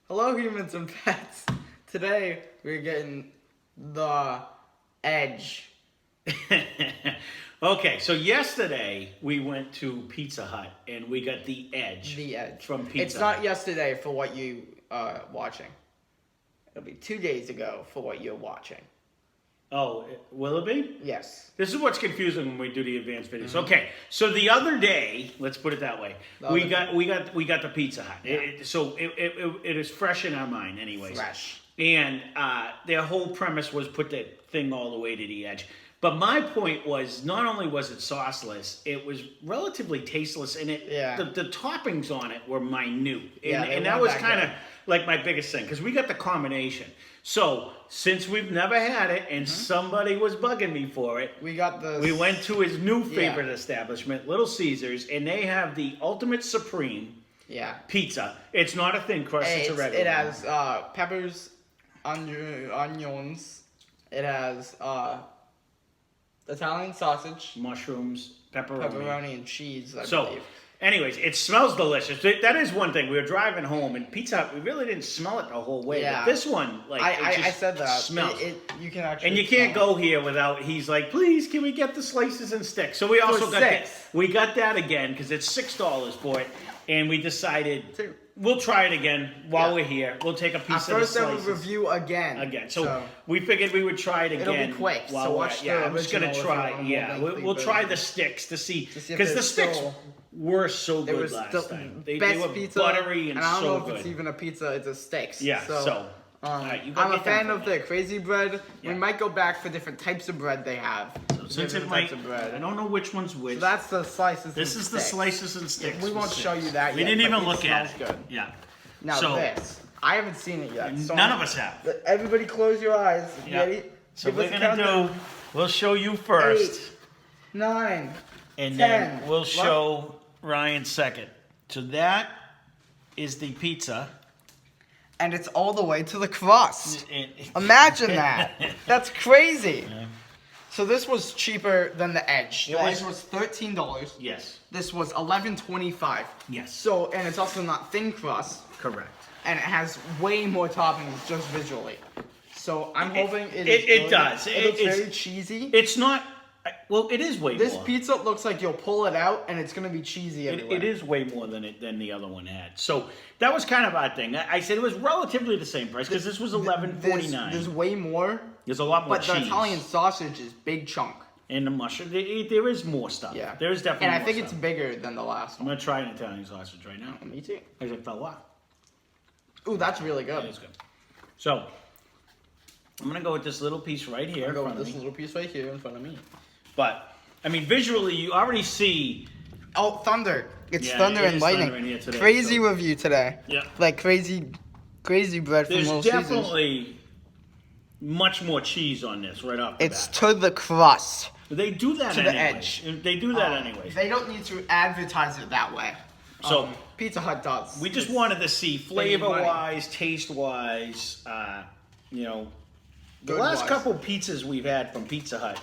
Hello, humans and pets. Today we're getting the edge. Okay, so yesterday we went to Pizza Hut and we got the edge. The edge from Pizza It's Hut. not yesterday for what you are watching. It'll be 2 days ago for what you're watching. Oh, will it be? Yes. This is what's confusing when we do the advanced videos. Okay, so the other day, let's put it that way, we got the Pizza Hut. Yeah. It is fresh in our mind, anyways. Fresh. And their whole premise was put that thing all the way to the edge. But my point was, not only was it sauceless, it was relatively tasteless, and the toppings on it were minute. And that was kind of like my biggest thing, because we got the combination. So, since we've never had it, and somebody was bugging me for it, We got the. we went to his new favorite establishment, Little Caesars, and they have the Ultimate Supreme pizza. It's not a thin crust, it's a regular It has peppers, onions. It has Italian sausage, mushrooms, pepperoni and cheese, I So, believe. anyways, it smells delicious. That is one thing. We were driving home, and Pizza Hut, we really didn't smell it the whole way. Yeah. But this one, like, I said that. smells. You can actually. And you can't smell go here without. He's like, please, can we get the slices and sticks? So we also got that. We got that again because it's $6 for it, and we decided we'll try it again while we're here. We'll take a piece of the First slices. ever review again. So we figured we would try it again. It'll be quick. So watch the I'm just gonna original try. if you Yeah, want a we'll try lengthy the sticks to see if because the they're sticks still- were so It good was last the time. best They were pizza, buttery and I don't so know if good. it's even a pizza. It's a steaks. Yeah. So. All right, you go I'm a get them fan for of me. the crazy bread. Yeah. We might go back for different types of bread they have. So since it Different might, types of bread. I don't know which one's which. So that's the slices. This and is the sticks. slices and sticks. We won't show you that We yet. didn't but even it look at smells it. good. Yeah. Now So- this, I haven't seen it yet. So None of us have. Everybody, close your eyes. Yeah. Ready? So Give we're us a gonna countdown. do. We'll show you first, 8, 9, and 10. then we'll show Ryan second. So that is the pizza. And it's all the way to the crust. And- Imagine that. That's crazy. So this was cheaper than the Edge. The was- Edge was $13. Yes. This was $11.25. Yes. So, and it's also not thin crust, Correct. and it has way more toppings just visually. So I'm hoping it good. does. It looks It's- very cheesy. It's not. Well, it is way This more. pizza looks like you'll pull it out and it's gonna be cheesy everywhere. It is way more than the other one had. So that was kind of our thing. I said it was relatively the same price because this was $11.49. There's way more, There's a lot more but cheese. the Italian sausage is big chunk. And the mushroom. There is more stuff. Yeah, There is definitely and I more think stuff. it's bigger than the last I'm one. going to try an Italian sausage right now. Me too. As it fell off. Ooh, that's really good. That is good. So, I'm going to go with this little piece right here I'll in go front with of this me. little piece right here in front of me. But, I mean, visually, you already see... Oh, thunder! It's Yeah, thunder it and is lightning. thunder in here today, Crazy so- review today. Yeah. Like crazy bread from There's Little Caesars. definitely much more cheese on this right off the It's bat. to the crust. They do that to the anyways. edge. They do that anyways. They don't need to advertise it that way. So, Pizza Hut does. we just It's- wanted to see They need money. flavor-wise, taste-wise, you know, the Good-wise. last couple pizzas we've had from Pizza Hut,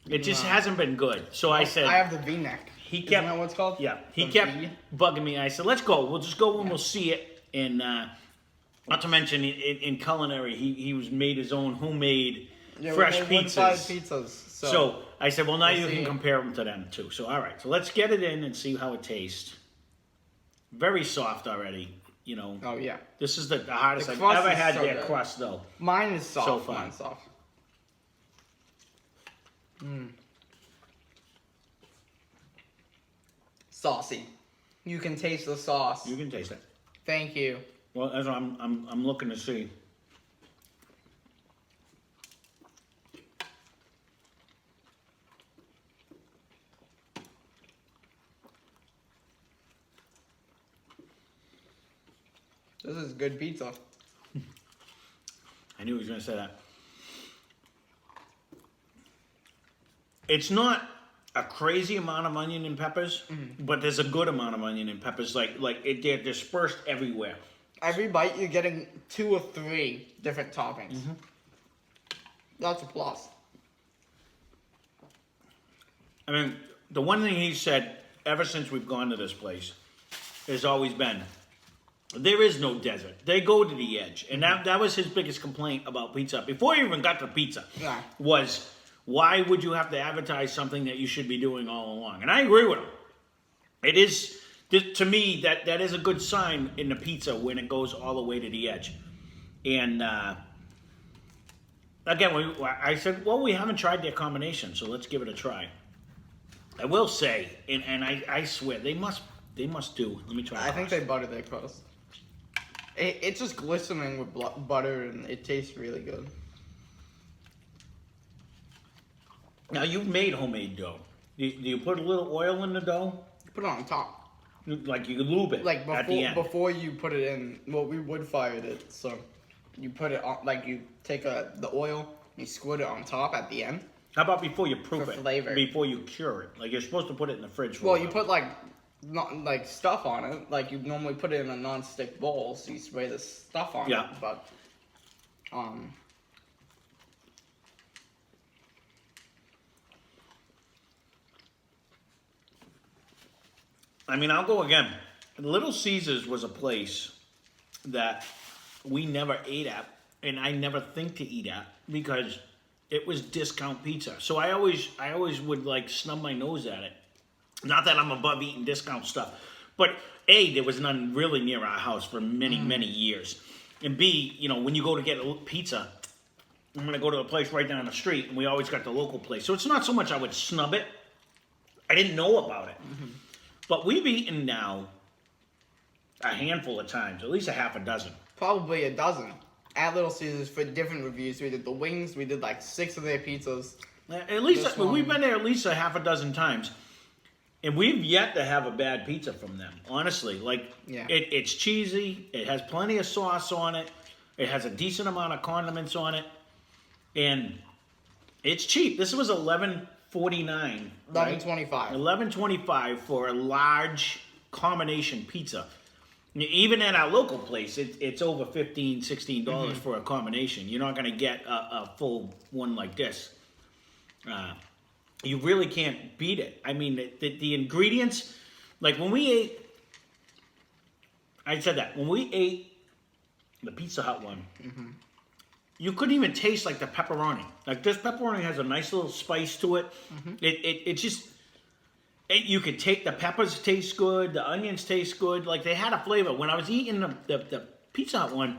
it just hasn't been good. So I said, I have the V-neck. he Isn't kept, that what it's called? yeah, he The kept V? bugging me. I said, let's go. We'll just go and we'll see it. And not to mention, in culinary, he was made his own homemade Yeah, we fresh made 1 to 5 pizzas. pizzas. So I said, well, now We'll you see. can compare them to them too. So all right, so let's get it in and see how it tastes. Very soft already, you know. Oh yeah. This is the hardest The I've crust ever is had so their good. crust though. Mine is soft. So far. Mine's soft. Saucy. You can taste the sauce. You can taste it. Thank you. Well, that's what I'm looking to see. This is good pizza. I knew he was going to say that. It's not a crazy amount of onion and peppers, but there's a good amount of onion and peppers. They're dispersed everywhere. Every bite you're getting 2 or 3 different toppings. That's a plus. I mean, the one thing he said ever since we've gone to this place has always been, there is no desert. They go to the edge. And that was his biggest complaint about Pizza Hut. Before he even got to pizza, was why would you have to advertise something that you should be doing all along? And I agree with him. It is, to me, that is a good sign in the pizza when it goes all the way to the edge. And again, I said, well, we haven't tried their combination, so let's give it a try. I will say, and I swear, they must do. Let me try. I think they butter their crust. It's just glistening with butter, and it tastes really good. Now, you've made homemade dough. Do you put a little oil in the dough? Put it on top. Like you lube it like at the end. Before you put it in, well, we wood fired it, so you put it on, like you take the oil, you squirt it on top at the end. How about before you proof for it? Flavor. Before you cure it. Like you're supposed to put it in the fridge for Well, a while. you put not stuff on it. Like you normally put it in a non-stick bowl, so you spray the stuff on it. But I mean, I'll go again. Little Caesars was a place that we never ate at, and I never think to eat at because it was discount pizza. So I always would like snub my nose at it. Not that I'm above eating discount stuff, but A, there was none really near our house for many years. And B, when you go to get a pizza, I'm going to go to a place right down the street, and we always got the local place. So it's not so much I would snub it. I didn't know about it. But we've eaten now a handful of times, at least a half a dozen. Probably a dozen. At Little Caesars for different reviews. We did the wings, we did like 6 of their pizzas. At least, we've been there at least a half a dozen times. And we've yet to have a bad pizza from them, honestly. It's cheesy, it has plenty of sauce on it, it has a decent amount of condiments on it, and it's cheap. This was $11.49. $11.25. $11.25 for a large combination pizza. Even at our local place, it's over $15, $16 for a combination. You're not going to get a full one like this. You really can't beat it. I mean, the ingredients, like when we ate, I said that, when we ate the Pizza Hut one, you couldn't even taste like the pepperoni. Like this pepperoni has a nice little spice to it. It just, you could take, the peppers taste good, the onions taste good. Like they had a flavor. When I was eating the Pizza Hut one,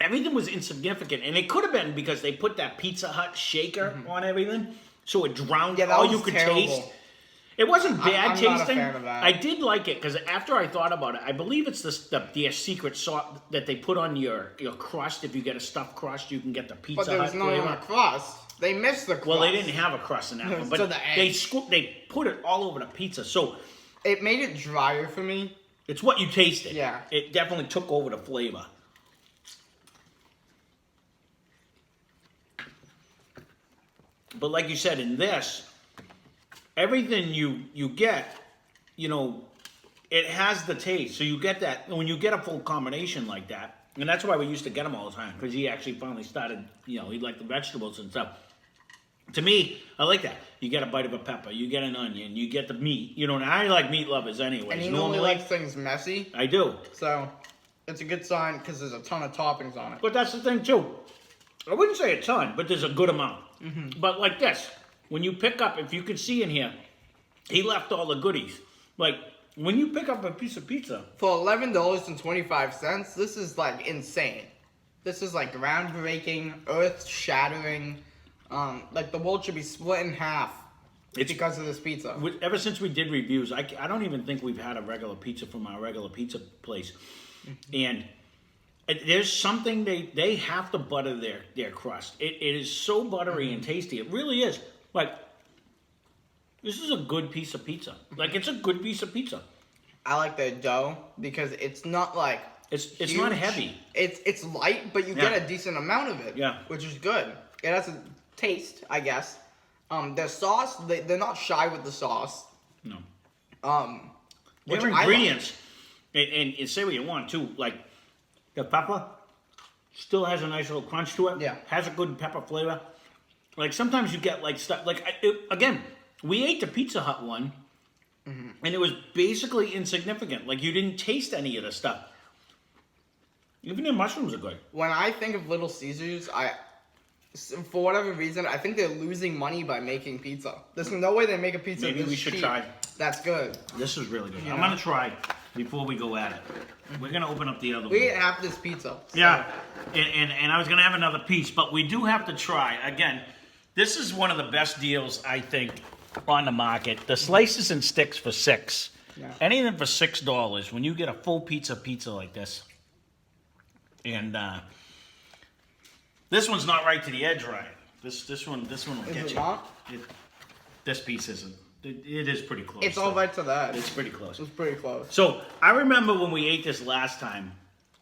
everything was insignificant. And it could have been because they put that Pizza Hut shaker on everything. So it drowned all you could taste. It wasn't bad tasting. Not a fan of that. I did like it because after I thought about it, I believe it's their secret sauce that they put on your crust. If you get a stuffed crust, you can get the Pizza Hut flavor. But there was no crust. They missed the crust. Well, they didn't have a crust in that one, but they put it all over the pizza. So it made it drier for me. It's what you tasted. Yeah. It definitely took over the flavor. But like you said, in this, everything you get, it has the taste. So you get that, when you get a full combination like that, and that's why we used to get them all the time, because he actually finally started, he liked the vegetables and stuff. To me, I like that. You get a bite of a pepper, you get an onion, you get the meat. And I like meat lovers anyways. And he normally likes things messy. I do. So, it's a good sign because there's a ton of toppings on it. But that's the thing too. I wouldn't say a ton, but there's a good amount. But like this, when you pick up, if you can see in here, he left all the goodies. Like, when you pick up a piece of pizza. For $11.25, this is like insane. This is like groundbreaking, earth-shattering. Like the world should be split in half because of this pizza. Ever since we did reviews, I don't even think we've had a regular pizza from our regular pizza place. And there's something they have to butter their crust. It is so buttery and tasty. It really is. Like, this is a good piece of pizza. Like, it's a good piece of pizza. I like the dough because it's not like it's not heavy. It's light, but you get a decent amount of it. Yeah. Which is good. It has a taste, I guess. Their sauce, they're not shy with the sauce. No. Their ingredients, and say what you want too, like the pepper still has a nice little crunch to it. Yeah. Has a good pepper flavor. Like sometimes you get like stuff, like again, we ate the Pizza Hut one, and it was basically insignificant. Like you didn't taste any of the stuff. Even their mushrooms are good. When I think of Little Caesars, for whatever reason, I think they're losing money by making pizza. There's no way they make a pizza Maybe this we should cheap. try. That's good. This is really good. You I'm know? gonna try before we go at it. We're gonna open up the other We one. ate half this pizza. So. Yeah, and I was gonna have another piece, but we do have to try. Again, this is one of the best deals I think on the market. The slices and sticks for $6. Yeah. Anything for $6 when you get a full pizza like this. And this one's not right to the edge, Ryan. This one will get Is it you. not? This piece isn't. It is pretty close. It's all right to that. It's pretty close. It's pretty close. So I remember when we ate this last time,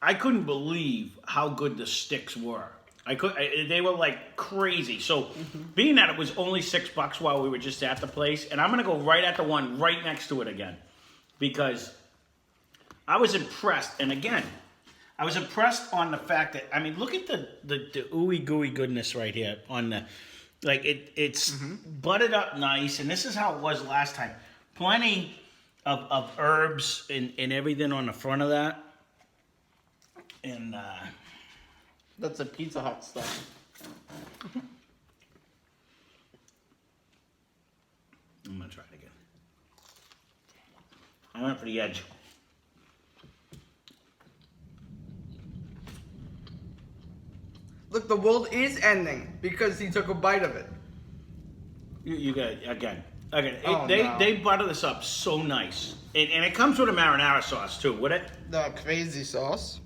I couldn't believe how good the sticks were. They were like crazy. So being that it was only $6 while we were just at the place, and I'm gonna go right at the one right next to it again, because I was impressed. And again, I was impressed on the fact that, I mean, look at the ooey gooey goodness right here on the, like it's buttered up nice, and this is how it was last time. Plenty of herbs and everything on the front of that. And That's a Pizza Hut stuff. I'm gonna try it again. I went for the edge. Look, the world is ending because he took a bite of it. You got it again. Okay, Oh, they no. they butter this up so nice, and it comes with a marinara sauce too. Would it? The crazy sauce.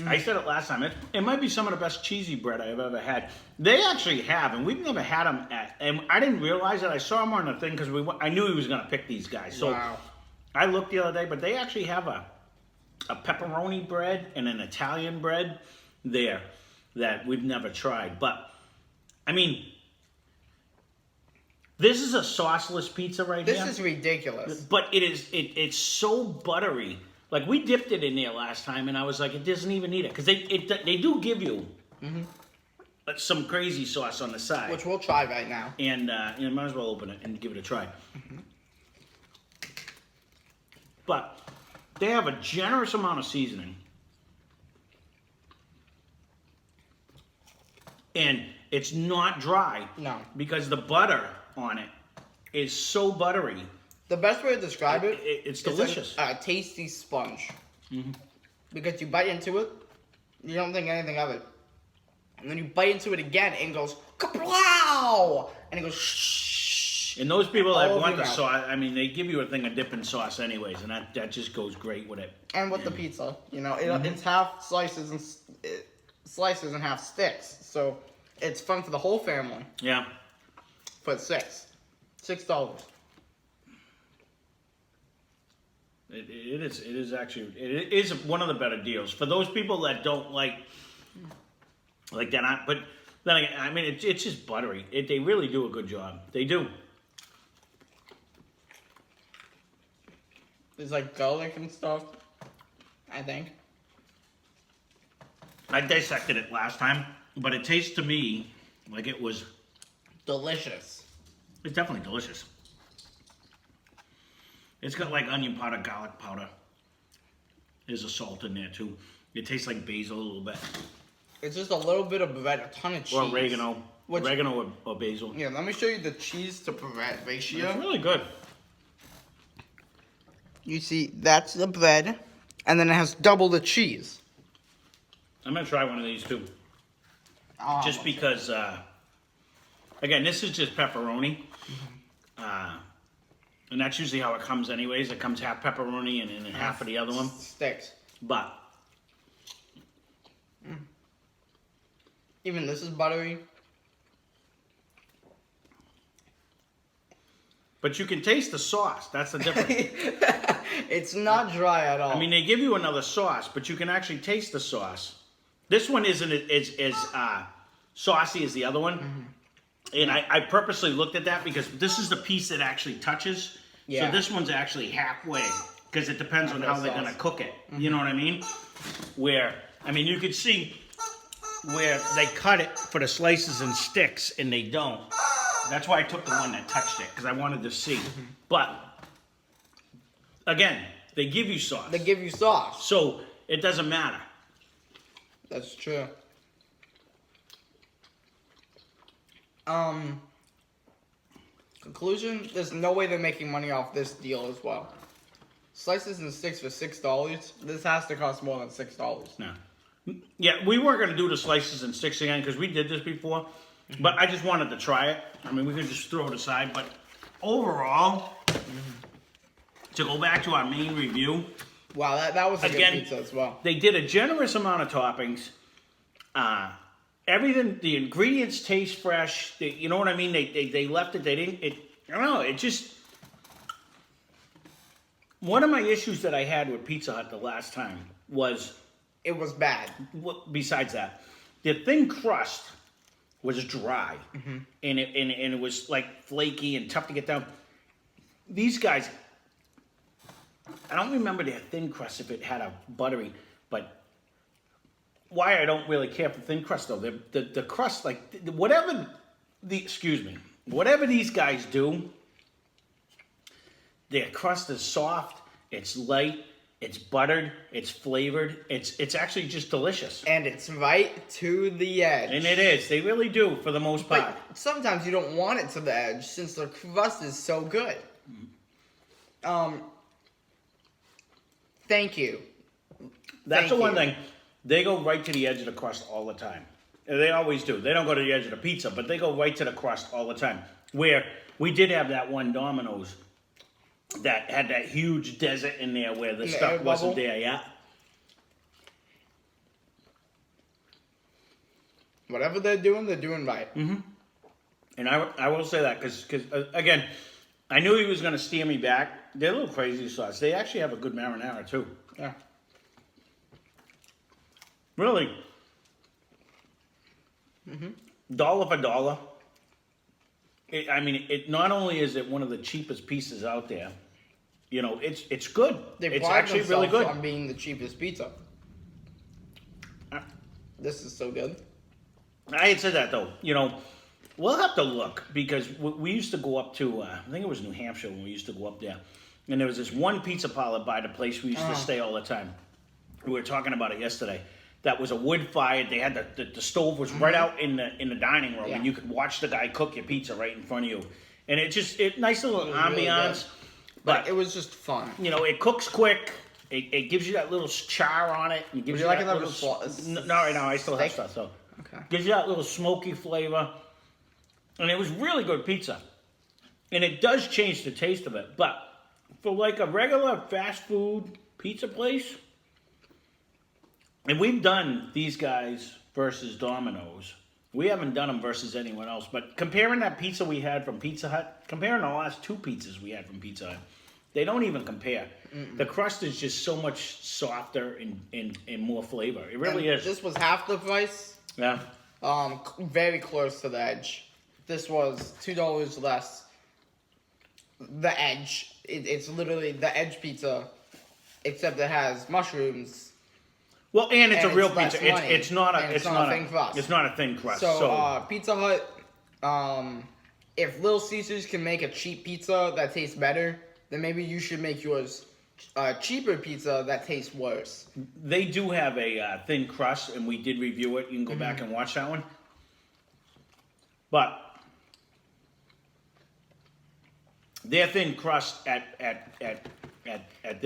I said it last time. It might be some of the best cheesy bread I've ever had. They actually have, and we've never had them at. And I didn't realize it. I saw them on the thing because I knew he was going to pick these guys. So Wow. I looked the other day, but they actually have a pepperoni bread and an Italian bread there that we've never tried. But I mean, this is a sauceless pizza right here. This is ridiculous. But it's so buttery. Like, we dipped it in there last time, and I was like, it doesn't even need it. Because they do give you some crazy sauce on the side. Which we'll try right now. And you might as well open it and give it a try. But they have a generous amount of seasoning. And it's not dry. No. Because the butter on it is so buttery. The best way to describe it, It's delicious. a tasty sponge. Because you bite into it, you don't think anything of it. And then you bite into it again, and it goes, kaplow! And it goes, shh. And those people that All want over the your sauce, I mean, they give you a thing of dipping sauce anyways, and that just goes great with it. And with the pizza, you know, it's half slices and half sticks. So it's fun for the whole family. Yeah. For $6. It is actually, it is one of the better deals. For those people that don't like that, but then again, I mean, it's just buttery. They really do a good job. They do. There's like garlic and stuff, I think. I dissected it last time, but it tastes to me like it was, Delicious. it's definitely delicious. It's got like onion powder, garlic powder. There's a salt in there too. It tastes like basil a little bit. It's just a little bit of bread, a ton of cheese. Or oregano. Which- Oregano or basil. Yeah, let me show you the cheese to bread ratio. It's really good. You see, that's the bread, and then it has double the cheese. I'm gonna try one of these too. Just because, again, this is just pepperoni. And that's usually how it comes anyways. It comes half pepperoni and then half of the other one. Sticks. But Even this is buttery. you can taste the sauce. That's the difference. It's not dry at all. I mean, they give you another sauce, but you can actually taste the sauce. This one isn't as saucy as the other one. And I purposely looked at that because this is the piece that actually touches. Yeah. So this one's actually halfway because it depends on how they're going to cook it. You know what I mean? You could see where they cut it for the slices and sticks and they don't. That's why I took the one that touched it, because I wanted to see. But, again, they give you sauce. They give you sauce. So, it doesn't matter. That's true. Conclusion, there's no way they're making money off this deal as well. Slices and sticks for $6. This has to cost more than $6. No. Yeah, we weren't going to do the slices and sticks again because we did this before. But I just wanted to try it. I mean, we could just throw it aside. But overall, to go back to our main review. Wow, that was a again, good pizza as well. They did a generous amount of toppings. Everything, the ingredients taste fresh. You know what I mean? They left it. They didn't. I don't know. It just. One of my issues that I had with Pizza Hut the last time was. It was bad. Besides that, the thin crust was dry, and it was like flaky and tough to get down. These guys, I don't remember their thin crust if it had a buttery, but why I don't really care for thin crust though. The crust, like whatever these guys do, their crust is soft, it's light, it's buttered, it's flavored, it's actually just delicious. And it's right to the edge. And it is. They really do for the most part. But sometimes you don't want it to the edge since the crust is so good. Thank you. That's the one thing. They go right to the edge of the crust all the time. They always do. They don't go to the edge of the pizza, but they go right to the crust all the time. Where we did have that one Domino's that had that huge desert in there where the stuff wasn't there, yeah. Whatever they're doing right. And I will say that because again, I knew he was going to steer me back. They're a little crazy sauce. They actually have a good marinara too. Yeah. Really. Dollar for dollar. It not only is it one of the cheapest pieces out there, you know, it's good. It's actually really good. On being the cheapest pizza. This is so good. I had said that though. You know, we'll have to look because we used to go up to I think it was New Hampshire when we used to go up there, and there was this one pizza parlor by the place we used to stay all the time. We were talking about it yesterday. That was a wood fired. They had the stove was right out in the dining room, and you could watch the guy cook your pizza right in front of you. And it nice little ambiance, really but it was just fun. You know, it cooks quick. It gives you that little char on it. And gives Would you like that another little. No, I still have stuff. So gives you that little smoky flavor, and it was really good pizza. And it does change the taste of it, but for like a regular fast food pizza place. And we've done these guys versus Domino's. We haven't done them versus anyone else. But comparing that pizza we had from Pizza Hut, comparing the last two pizzas we had from Pizza Hut, they don't even compare. The crust is just so much softer and more flavor. It really is. This was half the price. Yeah. Very close to the edge. This was $2 less. The edge. It's literally the edge pizza, except it has mushrooms. Well, and it's a real pizza. It's not a thin crust. It's not a thin crust. So Pizza Hut, if Little Caesars can make a cheap pizza that tastes better, then maybe you should make yours a cheaper pizza that tastes worse. They do have a thin crust, and we did review it. You can go back and watch that one. But their thin crust at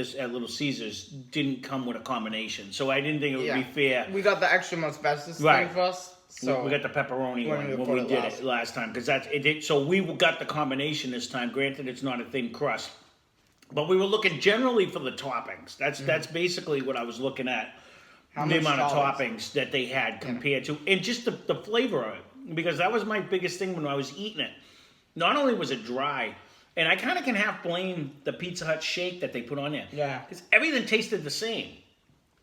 Little Caesars didn't come with a combination, so I didn't think it would be fair. We got the extra asbestos thin crust, so we got the pepperoni one when we did it last time because so we got the combination this time. Granted, it's not a thin crust, but we were looking generally for the toppings. That's basically what I was looking at. The amount of toppings that they had compared to, and just the flavor of it, because that was my biggest thing when I was eating it. Not only was it dry. And I kind of can half blame the Pizza Hut shake that they put on there. Yeah. Because everything tasted the same.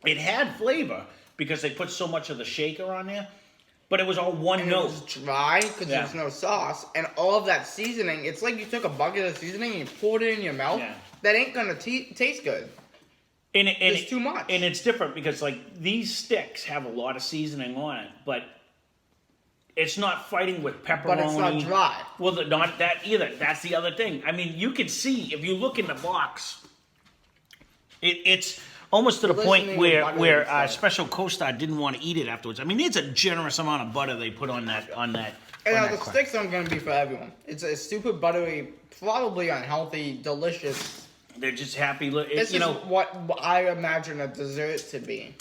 It had flavor because they put so much of the shaker on there. But it was all one note. It was dry because there's no sauce. And all of that seasoning, it's like you took a bucket of seasoning and you poured it in your mouth. Yeah. That ain't going to taste good. It's too much. And it's different because like these sticks have a lot of seasoning on it. But It's not fighting with pepperoni. But it's not dry. Well, not that either. That's the other thing. I mean, you can see, if you look in the box, it's almost to the point where Special Co-Star didn't want to eat it afterwards. I mean, it's a generous amount of butter they put on that. And the sticks aren't going to be for everyone. It's a super buttery, probably unhealthy, delicious. They're just happy. This is what I imagine a dessert to be.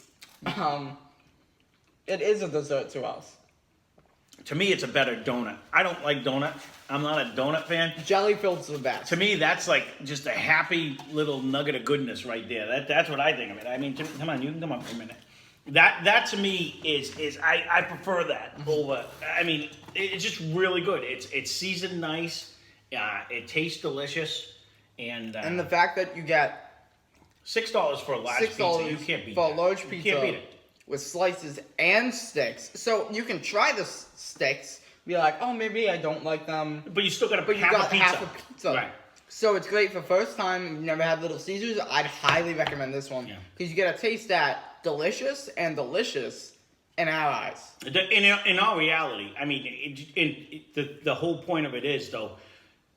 It is a dessert to us. To me, it's a better donut. I don't like donut. I'm not a donut fan. Jelly filled's the best. To me, that's like just a happy little nugget of goodness right there. That's what I think of it. I mean, come on, you can come up for a minute. That to me is I prefer that over. I mean, it's just really good. It's seasoned nice. It tastes delicious, and the fact that you get $6 for a large pizza, you can't beat for that. a large pizza. You can't beat it. With slices and sticks. So you can try the sticks, be like, oh, maybe I don't like them. But you still got half a pizza. Right. So it's great for first time. You've never had Little Caesars. I'd highly recommend this one. Because you get a taste that delicious and delicious in our eyes. In our reality, I mean, the whole point of it is, though,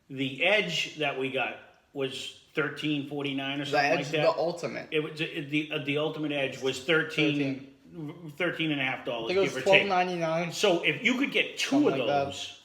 the edge that we got was $13.49 or something like that. The ultimate. It was the ultimate edge was $13.50. I think it was $12.99. So if you could get two of those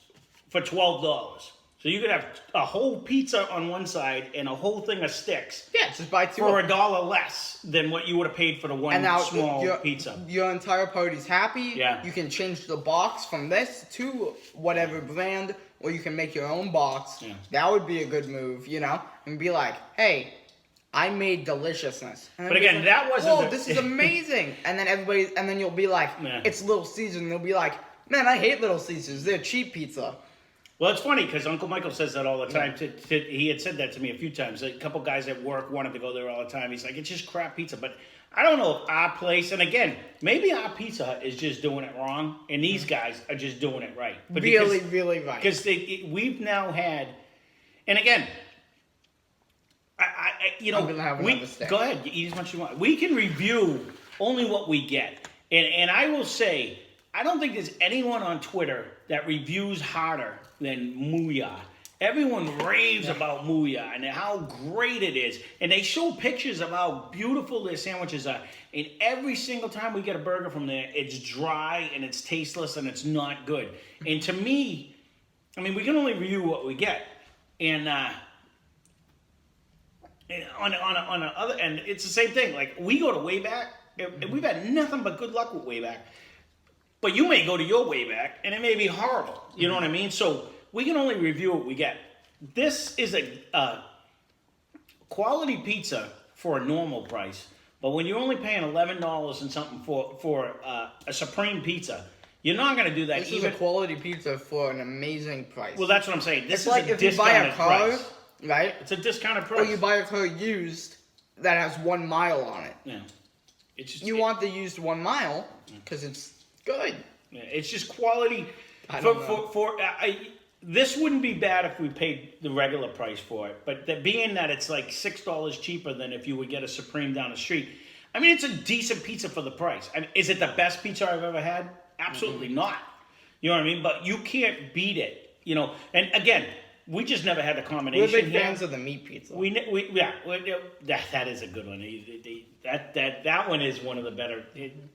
for $12, so you could have a whole pizza on one side and a whole thing of sticks. Yeah, just buy two for $1 less than what you would have paid for the one small pizza. Your entire party's happy. Yeah. You can change the box from this to whatever brand, or you can make your own box. Yeah. That would be a good move, and be like, hey, I made deliciousness. But again, that wasn't. Whoa, this is amazing! And then you'll be like, it's Little Caesars, and they'll be like, man, I hate Little Caesars. They're cheap pizza. Well, it's funny because Uncle Michael says that all the time. He had said that to me a few times. A couple guys at work wanted to go there all the time. He's like, it's just crap pizza. But I don't know if our place, and again, maybe our Pizza Hut is just doing it wrong, and these guys are just doing it right. But really right. Because we've now had, and again, I'm gonna have another stick. Go ahead, eat as much as you want. We can review only what we get, and I will say, I don't think there's anyone on Twitter that reviews harder than Mooyah. Everyone raves about Mooyah and how great it is. And they show pictures of how beautiful their sandwiches are. And every single time we get a burger from there, it's dry and it's tasteless and it's not good. And to me, I mean, we can only review what we get. And on the other end, it's the same thing. Like, we go to Wayback, and we've had nothing but good luck with Wayback. But you may go to your Wayback, and it may be horrible. You know what I mean? So we can only review what we get. This is a quality pizza for a normal price, but when you're only paying $11 and something for a supreme pizza, you're not going to do that. This is a quality pizza for an amazing price. Well, that's what I'm saying. This is like if you buy a car, right? It's a discounted price. Or you buy a car used that has 1 mile on it. Yeah. It's just, you want the used 1 mile because it's good. Yeah, it's just quality. This wouldn't be bad if we paid the regular price for it, but being that it's like $6 cheaper than if you would get a Supreme down the street, I mean, it's a decent pizza for the price. I mean, is it the best pizza I've ever had? Absolutely not. You know what I mean? But you can't beat it. And again, we just never had the combination. We're big fans of the meat pizza. That is a good one. That one is one of the better.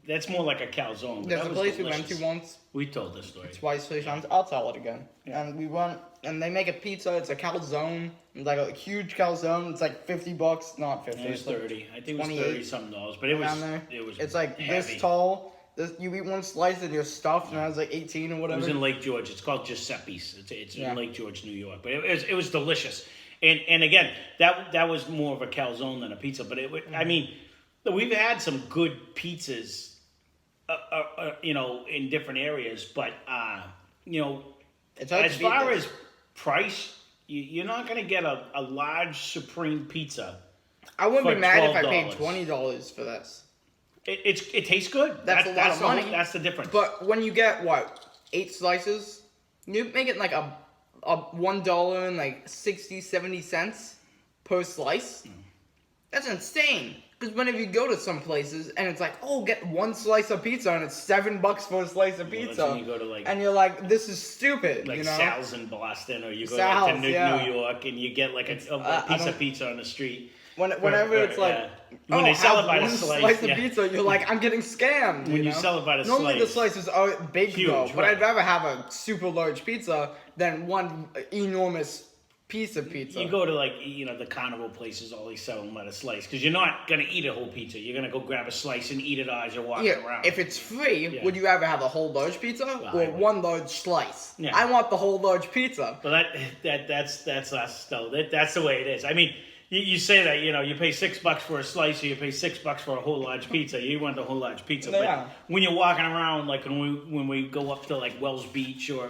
That's more like a calzone. There's a place we went to once. We told this story twice, 3 times. I'll tell it again. Yeah. And we went, and they make a pizza. It's a calzone. It's like a huge calzone. It's like $50, not 50. It was 30. I think it was 30 something dollars, but it was. It's like heavy. this tall. You eat one slice and you're stuffed, and it was like 18 or whatever. It was in Lake George. It's called Giuseppe's. It's in Lake George, New York. But it was delicious. And again, that was more of a calzone than a pizza. But I mean, we've had some good pizzas, in different areas. But as far as price, you're not going to get a large Supreme pizza. I wouldn't be mad if I paid $20 for this. It tastes good. That's a lot of money. That's the difference. But when you get 8 slices, you make it like a $1 and like 60, 70 cents per slice. That's insane. Because whenever you go to some places and it's like, oh, get one slice of pizza and it's $7 for a slice of pizza. When you go to like, and you're like, this is stupid. Like you know? Sal's in Boston, or you go Sal's, to New York and you get like a piece of pizza on the street. Whenever it's like, when they sell it by the slice of pizza, you're like, I'm getting scammed. When you sell it by the slice. Normally the slices are big huge, though, but right. I'd rather have a super large pizza than one enormous piece of pizza. You go to like, the carnival places, always sell them by the slice, because you're not going to eat a whole pizza. You're going to go grab a slice and eat it as you're walking around. If it's free, would you rather have a whole large pizza or one large slice? Yeah. I want the whole large pizza. But that's us though. That's the way it is. I mean, you say that, you pay $6 for a slice, or you pay $6 for a whole large pizza. You want the whole large pizza. Yeah. But when you're walking around, like when we go up to like Wells Beach or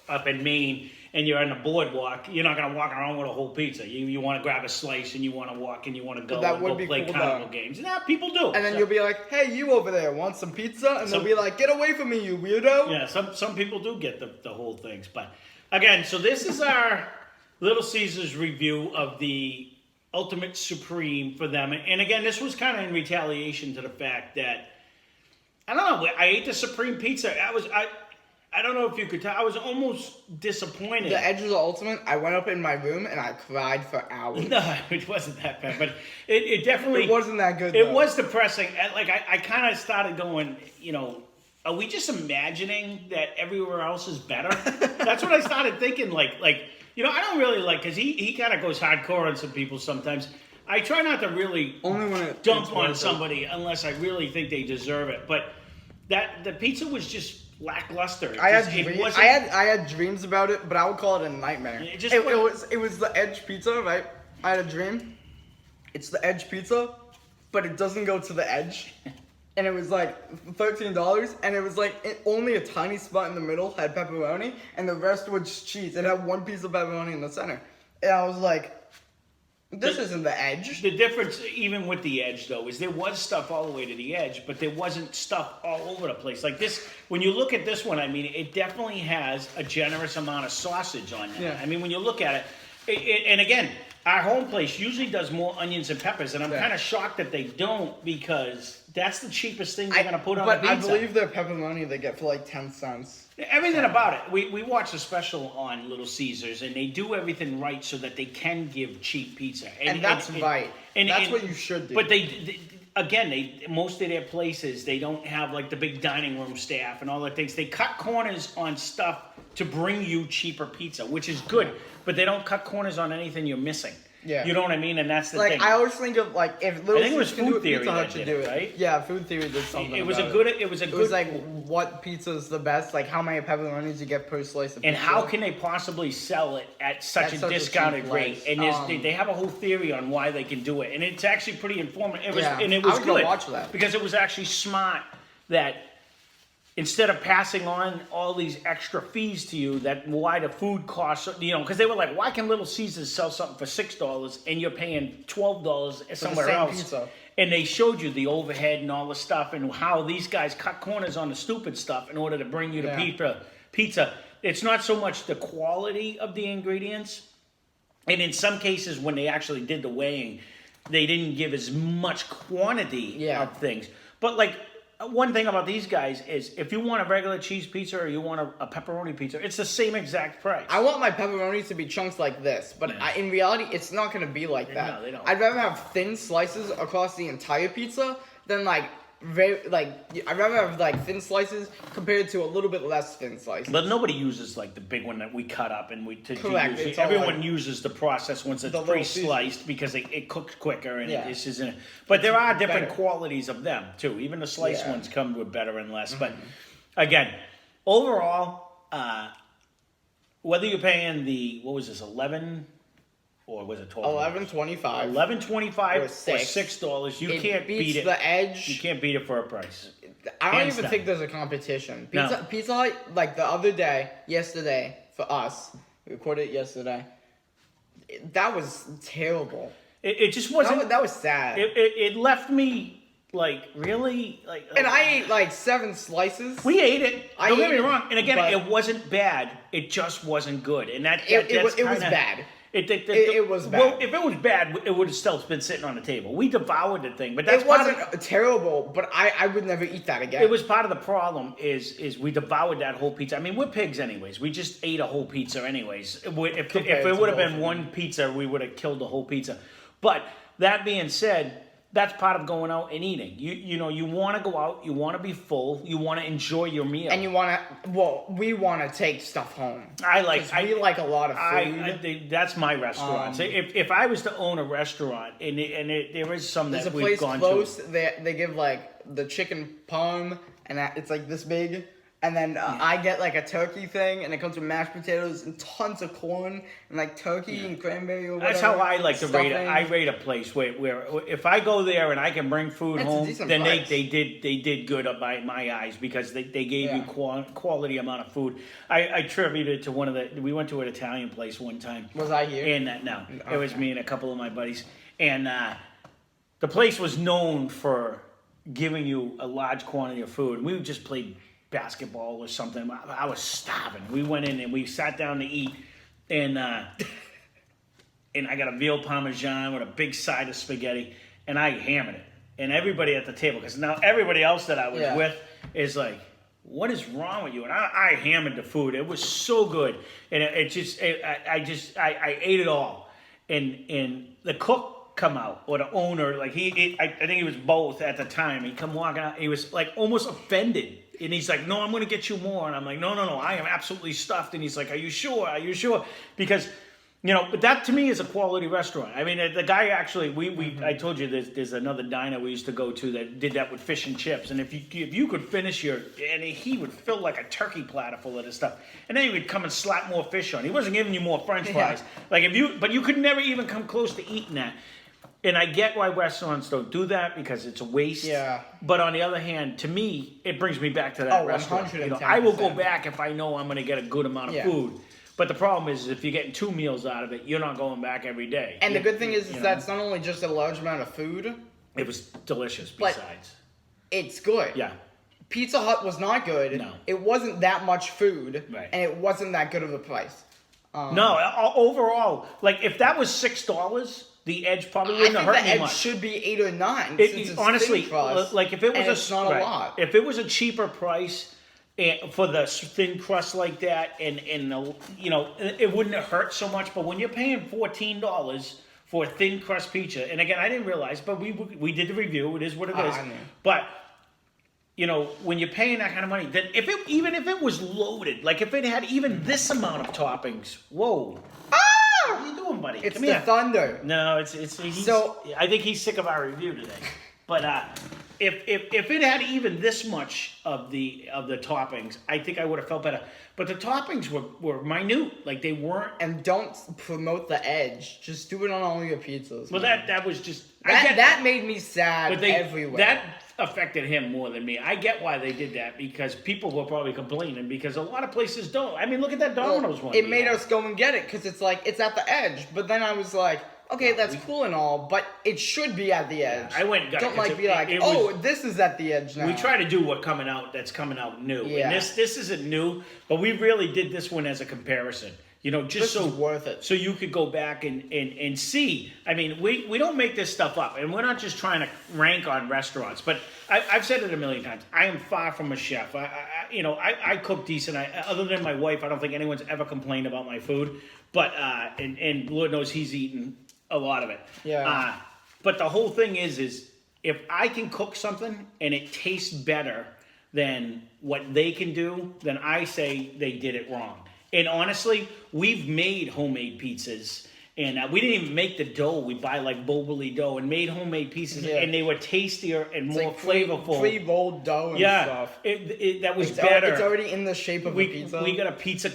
up in Maine, and you're on the boardwalk, you're not going to walk around with a whole pizza. You want to grab a slice, and you want to walk, and you want to go and go play carnival games. Yeah, people do. And then you'll be like, hey, you over there, want some pizza? And they'll be like, get away from me, you weirdo. Yeah, some people do get the whole things. But again, so this is our Little Caesars review of the Ultimate Supreme for them. And again, this was kind of in retaliation to the fact that, I don't know, I ate the Supreme Pizza. I don't know if you could tell. I was almost disappointed. The Edge of the Ultimate, I went up in my room and I cried for hours. No, it wasn't that bad, but it definitely... It wasn't that good, It though. was depressing. Like, I kind of started going, are we just imagining that everywhere else is better? That's what I started thinking. Like I don't really like... Because he kind of goes hardcore on some people sometimes. I try not to really dump on somebody unless I really think they deserve it. But the pizza was just... lackluster. I had dreams about it, but I would call it a nightmare. It was the Edge pizza, right? I had a dream. It's the Edge pizza, but it doesn't go to the edge. And it was like $13, and it was like only a tiny spot in the middle had pepperoni, and the rest was cheese. It had one piece of pepperoni in the center. And I was like, this isn't the Edge. The difference, even with the Edge, though, is there was stuff all the way to the edge, but there wasn't stuff all over the place. Like this, when you look at this one, I mean, it definitely has a generous amount of sausage on it. Yeah. I mean, when you look at it, and again, our home place usually does more onions and peppers, and I'm kind of shocked that they don't, because that's the cheapest thing they're going to put on a pizza. But I believe their pepperoni they get for like 10 cents. Everything about it. We watched a special on Little Caesars, and they do everything right so that they can give cheap pizza. And that's right. That's what you should do. But again, most of their places, they don't have like the big dining room staff and all that things. They cut corners on stuff to bring you cheaper pizza, which is good, but they don't cut corners on anything you're missing. Yeah. You know what I mean? And that's the thing. I always think of if Little Caesars can do it, Pizza Hut should do it. Right? Yeah, Food Theory did something. It was like what pizza's the best, like how many pepperonis you get per slice of pizza. And how can they possibly sell it at such a discounted rate? And they have a whole theory on why they can do it, and it's actually pretty informative. And it was good watch that. Because it was actually smart that instead of passing on all these extra fees to you, that why the food costs, because they were like, why can Little Caesars sell something for $6 and you're paying $12 somewhere else? Pizza. And they showed you the overhead and all the stuff and how these guys cut corners on the stupid stuff in order to bring you the pizza. It's not so much the quality of the ingredients. And in some cases, when they actually did the weighing, they didn't give as much quantity of things. But like, one thing about these guys is if you want a regular cheese pizza or you want a pepperoni pizza, it's the same exact price. I want my pepperonis to be chunks like this, but in reality, it's not going to be like that. No, they don't. I'd rather have thin slices across the entire pizza than I'd rather have thin slices compared to a little bit less thin slices. But nobody uses like the big one that we cut up and Correct. Everyone uses the process once it's pre-sliced because it cooks quicker and this isn't. But there are different qualities of them too. Even the sliced ones come with better and less. Mm-hmm. But again, overall, whether you're paying $11. Or was it $12? $11.25. $11.25 or $6. You can't beat it. The Edge. You can't beat it for a price. I don't even think there's a competition. Pizza Hut, like the other day, yesterday, for us, we recorded it yesterday. That was terrible. It just wasn't. That was sad. It left me like really like. And I ate like 7 slices. We ate it. Don't get me wrong. And again, it wasn't bad. It just wasn't good. And it was bad. It was bad. Well, if it was bad, it would have still been sitting on the table. We devoured the thing, but it wasn't terrible. But I would never eat that again. It was part of the problem. Is we devoured that whole pizza. I mean, we're pigs anyways. We just ate a whole pizza anyways. If it would have been one pizza, we would have killed the whole pizza. But that being said, that's part of going out and eating. You want to go out, you want to be full, you want to enjoy your meal, and you want to. Well, we want to take stuff home. We like a lot of food. That's my restaurant. So if I was to own a restaurant, and there is some that we've gone to. There's a place close. They give like the chicken parm, and it's like this big. And then I get like a turkey thing, and it comes with mashed potatoes and tons of corn and like turkey and cranberry or whatever. That's how I like to rate it. I rate a place where if I go there and I can bring food home, then they did good up by my eyes because they gave you quality amount of food. I attributed it to we went to an Italian place one time. Was I here? And no, it was me and a couple of my buddies, and the place was known for giving you a large quantity of food. We just played basketball or something. I was starving. We went in and we sat down to eat, and I got a veal parmesan with a big side of spaghetti, and I hammered it. And everybody at the table, because now everybody else that I was with is like, "What is wrong with you?" And I hammered the food. It was so good, and I ate it all. And the cook come out, or the owner, like I think he was both at the time. He come walking out. He was like almost offended. And he's like, "No, I'm going to get you more." And I'm like, no, I am absolutely stuffed. And he's like, Are you sure? Because, but that to me is a quality restaurant. I mean, the guy actually, I told you there's another diner we used to go to that did that with fish and chips. And if you could finish and he would fill like a turkey platter full of this stuff. And then he would come and slap more fish on. He wasn't giving you more French fries. But you could never even come close to eating that. And I get why restaurants don't do that because it's a waste. Yeah. But on the other hand, to me, it brings me back to that restaurant. 110%. I will go back if I know I'm going to get a good amount of food. But the problem is if you're getting 2 meals out of it, you're not going back every day. And the good thing is that it's not only just a large amount of food. It was delicious besides. It's good. Yeah. Pizza Hut was not good. No. It wasn't that much food. Right. And it wasn't that good of a price. No, overall, like if that was $6... The edge probably wouldn't have hurt me much. The edge should be 8 or 9. Honestly, like if it was it's not a lot. If it was a cheaper price for the thin crust like that, and it wouldn't have hurt so much. But when you're paying $14 for a thin crust pizza, and again, I didn't realize, but we did the review. It is what it is. I know. But when you're paying that kind of money, then even if it was loaded, like if it had even this amount of toppings, whoa. What are you doing, buddy? It's the thunder. No, I think he's sick of our review today. But if it had even this much of the toppings, I think I would have felt better. But the toppings were minute, like they weren't. And don't promote the edge. Just do it on all your pizzas. Well, that was just that made me sad everywhere. That affected him more than me. I get why they did that because people were probably complaining because a lot of places don't. I mean, look at that Domino's one. It made us go and get it because it's like it's at the edge. But then I was like, okay, that's cool and all, but it should be at the edge. I went and got it. This is at the edge now. We try to do what's coming out new. Yeah. And this isn't new, but we really did this one as a comparison. Just so is worth it. So you could go back and see. I mean, we don't make this stuff up, and we're not just trying to rank on restaurants. But I've said it a million times. I am far from a chef. I cook decent. Other than my wife, I don't think anyone's ever complained about my food. But and Lord knows he's eaten a lot of it. Yeah. But the whole thing is if I can cook something and it tastes better than what they can do, then I say they did it wrong. And honestly, we've made homemade pizzas, and we didn't even make the dough. We buy like Bobley dough and made homemade pizzas, and they were tastier and more flavorful. Pre-rolled dough and stuff. That was better. It's already in the shape of a pizza. We got a pizza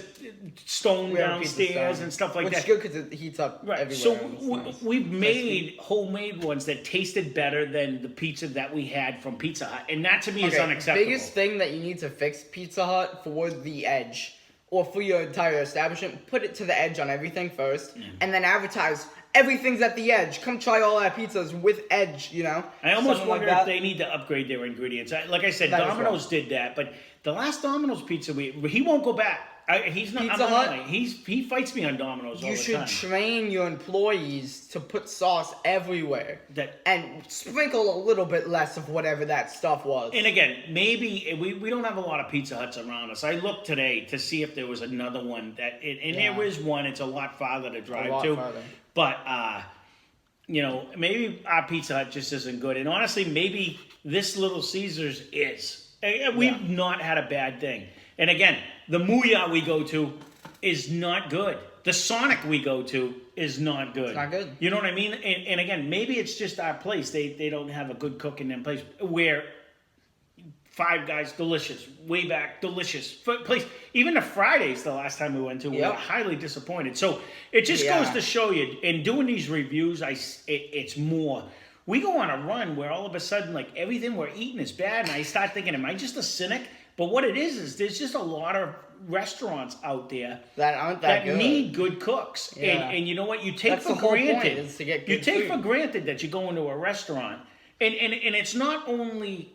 stone downstairs and stuff like that. Which is good because it heats up everywhere. So we've made homemade ones that tasted better than the pizza that we had from Pizza Hut, and that to me is unacceptable. The biggest thing that you need to fix Pizza Hut for the edge. Or for your entire establishment, put it to the edge on everything first, and then advertise everything's at the edge. Come try all our pizzas with edge, I almost wonder if they need to upgrade their ingredients. Like I said, Domino's did that, but the last Domino's pizza, he won't go back. He's not. Pizza Hut? He fights me on Domino's all the time. You should train your employees to put sauce everywhere and sprinkle a little bit less of whatever that stuff was. And again, maybe we don't have a lot of Pizza Huts around us. I looked today to see if there was another one there is one. It's a lot farther to drive to. But maybe our Pizza Hut just isn't good. And honestly, maybe this Little Caesars is. We've not had a bad thing. And again, the Mooyah we go to is not good. The Sonic we go to is not good. It's not good. You know what I mean? And again, maybe it's just our place. They don't have a good cook in their place. Where Five Guys, delicious. Way Back, delicious. Place. Even the Fridays, the last time we went to, we were highly disappointed. So it just goes to show you, in doing these reviews, it's more. We go on a run where all of a sudden, like, everything we're eating is bad, and I start thinking, am I just a cynic? But what it is there's just a lot of restaurants out there that aren't that good. Need good cooks. Yeah. And you know what? You take That's for the whole granted. point, is to get good you take food. for granted that you go into a restaurant, and it's not only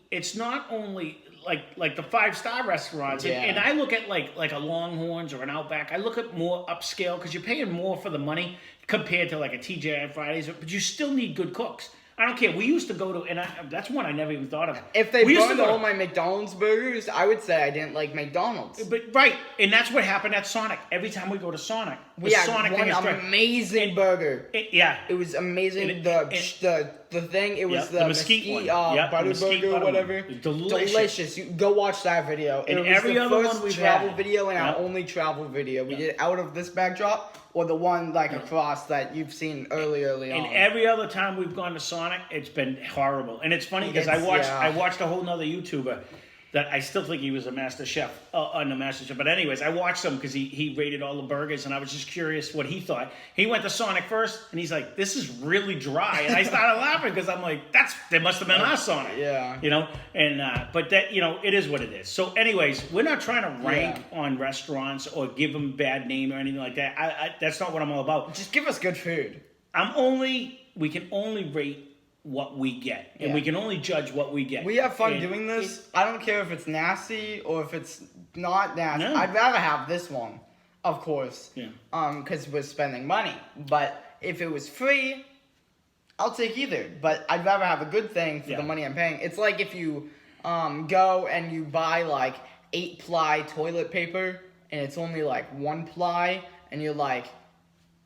like the 5-star restaurants. And I look at like a Longhorns or an Outback. I look at more upscale because you're paying more for the money compared to like a TGI Fridays. But you still need good cooks. I don't care. We used to go to, and that's one I never even thought of. If they burned all my McDonald's burgers, I would say I didn't like McDonald's. But right, and that's what happened at Sonic. Every time we go to Sonic, we had one amazing burger. It was amazing. The thing, it was the mesquite butter burger or whatever. Delicious. You go watch that video. And it was every the other first one we've travel had. video and our only travel video. We did out of this backdrop. Or the one across that you've seen early on. And every other time we've gone to Sonic, it's been horrible. And it's funny because I watched a whole nother YouTuber that I still think he was a master chef on the Master Chef. But anyways, I watched him because he rated all the burgers, and I was just curious what he thought. He went to Sonic first, and he's like, "This is really dry," and I started laughing because I'm like, "That must have been our Sonic." Yeah. And but that it is what it is. So, anyways, we're not trying to rank on restaurants or give them bad name or anything like that. That's not what I'm all about. Just give us good food. We can only rate what we get, and we can only judge what we get. We have fun doing this. I don't care if it's nasty or if it's not nasty. No. I'd rather have this one, of course. Yeah. Because we're spending money. But if it was free, I'll take either. But I'd rather have a good thing for the money I'm paying. It's like if you go and you buy like 8-ply toilet paper and it's only like 1 ply, and you're like,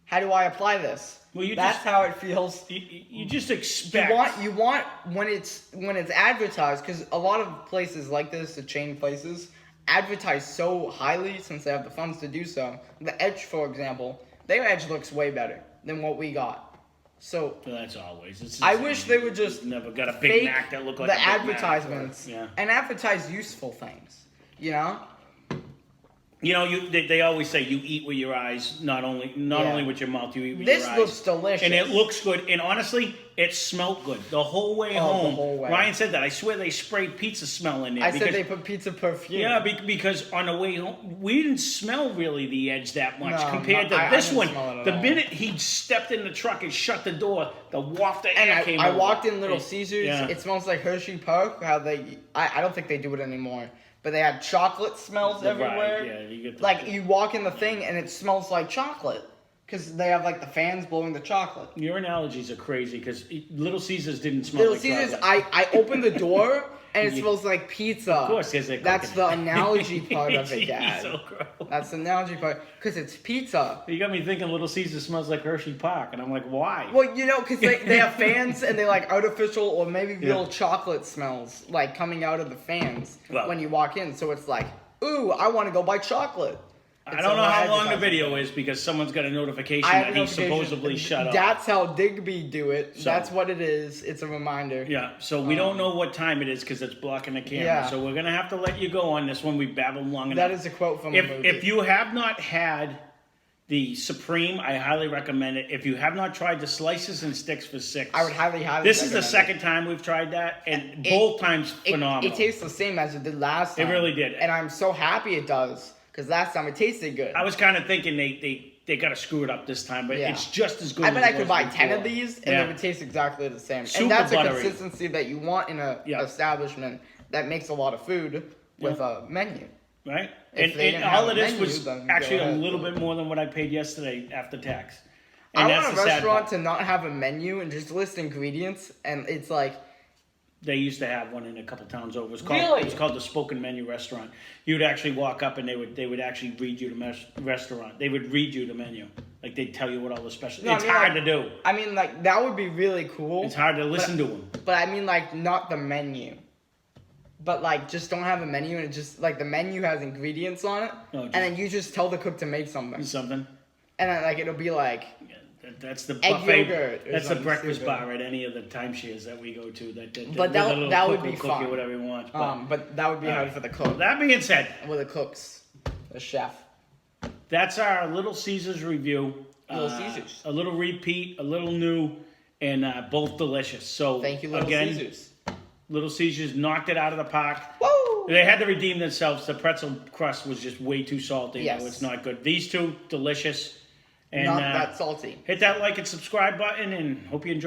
how do I apply this? Well, that's how it feels. You just expect. You want when it's advertised, because a lot of places like this, the chain places, advertise so highly since they have the funds to do so. The Edge, for example, their Edge looks way better than what we got. So that's always. I wish they would just never got a Big Mac that looked like the advertisements and advertise useful things. You know. They always say you eat with your eyes, not only with your mouth. You eat with your eyes. This looks delicious, and it looks good. And honestly, it smelled good the whole way home. The whole way. Ryan said that. I swear they sprayed pizza smell in there. I said they put pizza perfume. Yeah, because on the way home, we didn't smell really the Edge that much compared to this one. The minute he stepped in the truck and shut the door, the waft of air came over. I walked in Little Caesars. Yeah. It smells like Hershey Park. I don't think they do it anymore. But they had chocolate smells everywhere. Right, yeah, you get you walk in the thing and it smells like chocolate. Because they have the fans blowing the chocolate. Your analogies are crazy because Little Caesars didn't smell like chocolate. Little Caesars, I opened the door and it smells like pizza. Of course, because that's the analogy part of it, Dad. So gross. That's the analogy part, because it's pizza. You got me thinking Little Caesars smells like Hershey Park, and I'm like, why? Well, because they have fans and they like artificial or maybe real chocolate smells coming out of the fans when you walk in. So it's like, ooh, I want to go buy chocolate. I don't know how long the video is because someone's got a notification that he supposedly shut up. That's how Digby do it. So, that's what it is. It's a reminder. Yeah, so we don't know what time it is because it's blocking the camera. Yeah. So we're going to have to let you go on this one. We babbled long enough. That is a quote from a movie. If you have not had the Supreme, I highly recommend it. If you have not tried the slices and sticks for $6, I would highly This is the second time we've tried that, and both times phenomenal. It tastes the same as it did last time. It really did. And I'm so happy it does. Because last time it tasted good. I was kind of thinking they got to screw it up this time, but it's just as good. I bet I could buy 10 of these and they would taste exactly the same. Super and that's buttery. A consistency that you want in an establishment that makes a lot of food with a menu. right? If they And didn't all have of a this menu, was then actually go a ahead. little bit more than what I paid yesterday after tax. And I that's want a the sad restaurant part. to not have a menu and just list ingredients, and it's like, They used to have one in a couple towns over. Really? It was called the Spoken Menu Restaurant. You'd actually walk up and they would actually read you the restaurant. They would read you the menu. Like they'd tell you what all the special. It's hard to do. I mean, like, that would be really cool. It's hard to listen to them. But I mean, like, not the menu. But, like, just don't have a menu, and it just, like, the menu has ingredients on it, and then you just tell the cook to make something. Something. And then, like, it'll be like, that's the egg buffet. yogurt or That's the something breakfast stupid. bar at any of the timeshares that we go to. But that would be cook fun. You whatever you want. But that would be hard for the cook. That being said, With the cooks. The chef. that's our Little Caesars review. Little Caesars. A little repeat, a little new, and both delicious. So Thank you, Little again, Caesars. Little Caesars knocked it out of the park. Woo! They had to redeem themselves. The pretzel crust was just way too salty. Yes. It's not good. These two, delicious. And Not that salty. hit that like and subscribe button, and hope you enjoy.